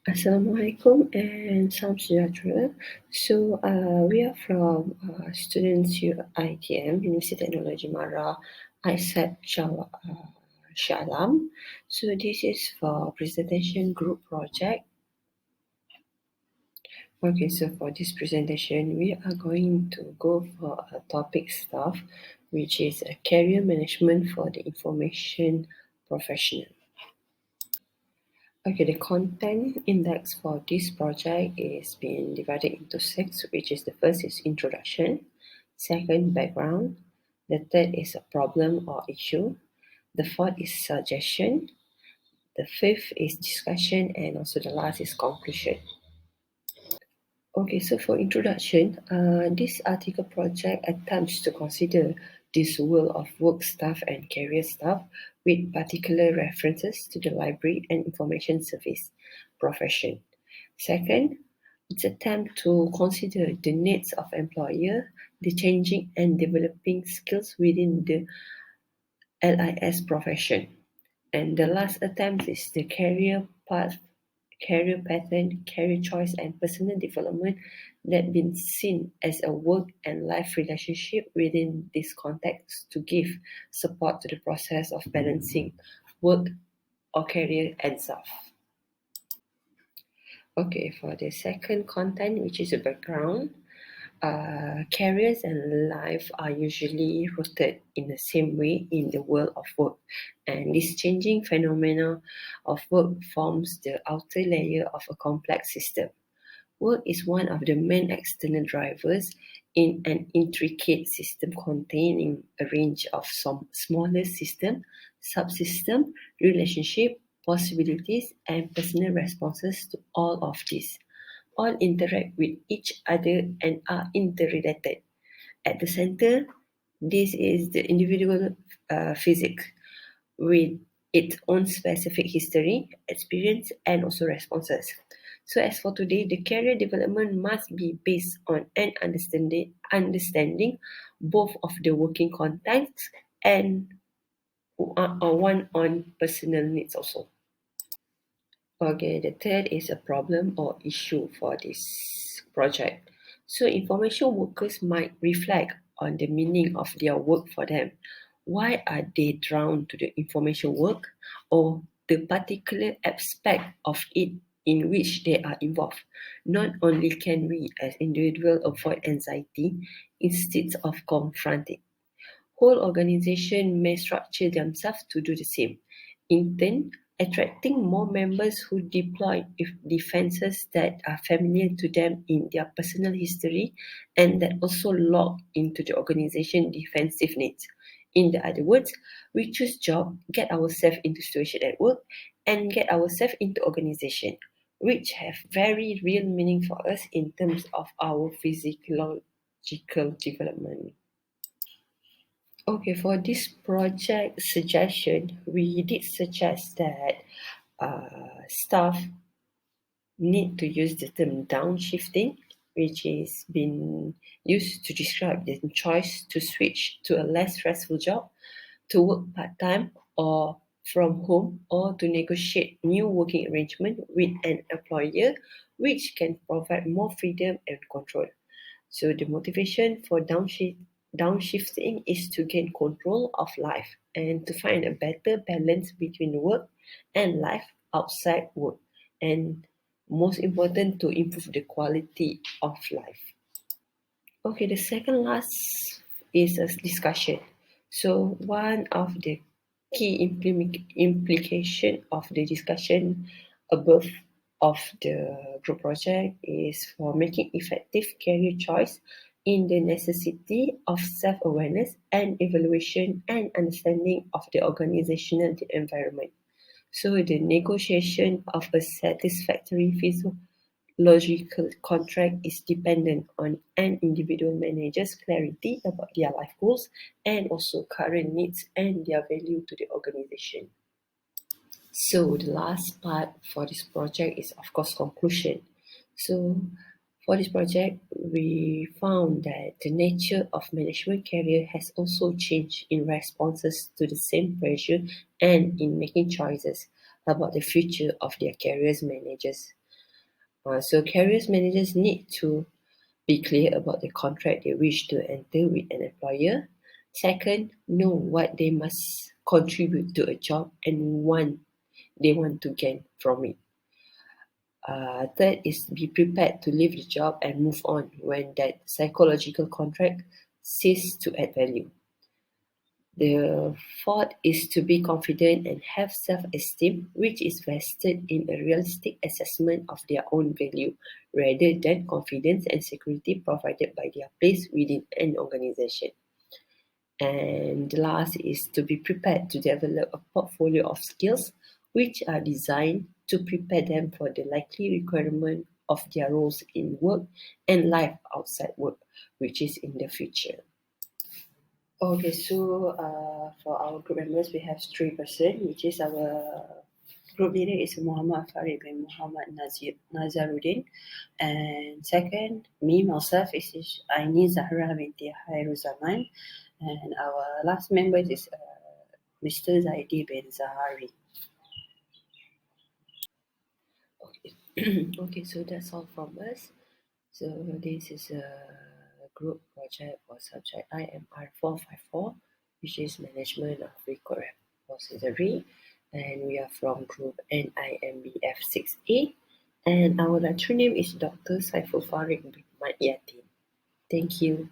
Assalamualaikum and salam sejahtera. We are from students ITM, University Technology Mara, ISAT Shalam. So this is for presentation group project. Okay, so for this presentation, we are going to go for a topic stuff, which is a career management for the information professional. Okay, the content index for this project is being divided into 6, which is the first is introduction, second background, the third is a problem or issue, the fourth is suggestion, the fifth is discussion, and also the last is conclusion. Okay, so for introduction, this article project attempts to consider this world of work stuff and career stuff with particular references to the library and information service profession. Second, it's attempt to consider the needs of employer, the changing and developing skills within the LIS profession. And the last attempt is the career path, career pattern, career choice, and personal development that been seen as a work and life relationship within this context to give support to the process of balancing work or career and self. Okay, for the second content, which is a background, careers and life are usually rooted in the same way in the world of work, and this changing phenomena of work forms the outer layer of a complex system. Work is one of the main external drivers in an intricate system containing a range of some smaller system, subsystem, relationship, possibilities, and personal responses to all of these. All interact with each other and are interrelated. At the center, this is the individual physics with its own specific history, experience, and also responses. So as for today, the career development must be based on an understanding both of the working context and one on personal needs also. Okay, the third is a problem or issue for this project. So information workers might reflect on the meaning of their work for them. Why are they drawn to the information work or the particular aspect of it in which they are involved? Not only can we as individuals avoid anxiety instead of confronting. Whole organizations may structure themselves to do the same. In turn, attracting more members who deploy defenses that are familiar to them in their personal history and that also log into the organization defensive needs. In the other words, we choose job, get ourselves into situation at work, and get ourselves into organization, which have very real meaning for us in terms of our physiological development. Okay, for this project suggestion, we did suggest that staff need to use the term downshifting, which is been used to describe the choice to switch to a less stressful job, to work part-time or from home, or to negotiate new working arrangement with an employer which can provide more freedom and control. So the motivation for downshifting is to gain control of life and to find a better balance between work and life outside work, and most important, to improve the quality of life. Okay, the second last is a discussion. So one of the key implication of the discussion above of the group project is for making effective career choice in the necessity of self-awareness and evaluation and understanding of the organizational environment. So the negotiation of a satisfactory physiological contract is dependent on an individual manager's clarity about their life goals and also current needs and their value to the organization. So the last part for this project is of course conclusion. So for this project, we found that the nature of management career has also changed in responses to the same pressure and in making choices about the future of their careers managers. So careers managers need to be clear about the contract they wish to enter with an employer. Second, know what they must contribute to a job and what they want to gain from it. Third is be prepared to leave the job and move on when that psychological contract ceases to add value. The fourth is to be confident and have self-esteem, which is vested in a realistic assessment of their own value rather than confidence and security provided by their place within an organization. And the last is to be prepared to develop a portfolio of skills which are designed to prepare them for the likely requirement of their roles in work and life outside work, which is in the future. Okay, so for our group members, we have three person, which is our group leader is Muhammad Farid bin Muhammad Nazaruddin, and second, me myself is Aini Zahrah binti Hairuzaman, and our last member is Mr. Zaidi bin Zahari. Okay. Okay, so that's all from us. So this is a group project for subject IMR 454, which is Management of Record Repository, and we are from group NIMBF 6A, and our lecturer name is Dr. Saiful Farid bin Mat Yatin. Thank you.